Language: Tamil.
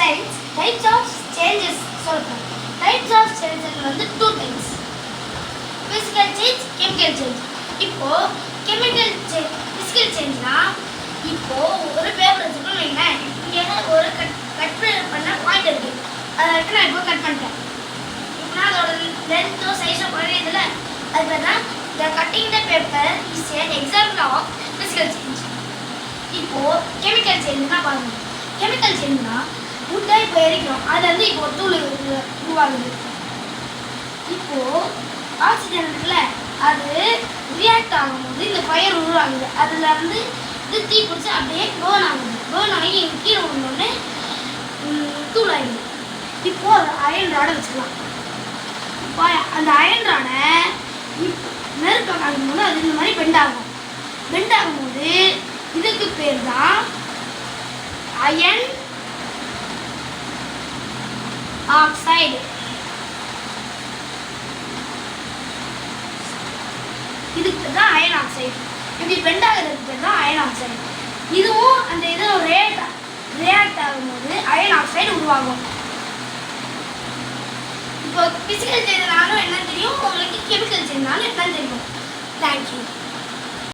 science, types of changes சொல்றோம். Types of changes வந்து two types. Physical change, chemical change. இப்போ chemical change, physical changeனா இப்போ ஒரு பேப்பர் எடுத்துக்கணும் வைங்களேன். இங்க ஒரு கட் பண்ண பாயிண்ட் இருக்கு. அதை நான் இப்போ கட் பண்ணிட்டேன். இப்போ நான் அதோட லென்த்தோ சைஸோ குறையுதுல, அது பேர்னா the cutting the paper is an example of physical change. இப்போ chemical changeனா பாருங்க. chemical changeனா உட்டை இப்போ எரிக்கிறோம், அது வந்து இப்போ தூள் உருவாகுது. இப்போ ஆக்சிஜன் இருக்குல்ல, அது ரியாக்ட் ஆகும்போது இந்த ஃபயர் உருவாகுது. அதில் வந்து இது தீ பிடிச்சி அப்படியே பேர்ன் ஆகுது. பேர்ன் ஆகி எங்கள் கீழே விழுந்தோடனே தூள் ஆகிடுது. இப்போது அது அயன் ராடை வச்சுக்கலாம். இப்போ அந்த அயன் ராடை நெருப்பை காக்கும்போது அது இந்த மாதிரி பெண்ட் ஆகும். பெண்ட் ஆகும்போது இதுக்கு பேர் தான் அயன் ஆக்சைடு. இதுக்கு தான் அயன் ஆக்சைடு. இப்படி பெண்ட் ஆகிறதுக்கு பேர் தான் அயன் ஆக்சைடு. இதுவும் அந்த இதில் ரியாக்ட் ஆகும்போது அயன் ஆக்சைடு உருவாகும். இப்போ பிசிக்கல் சேஞ்ச்னாலும் என்ன தெரியும், உங்களுக்கு கெமிக்கல் சேஞ்ச்னாலும் என்ன தெரியும். தேங்க்யூ.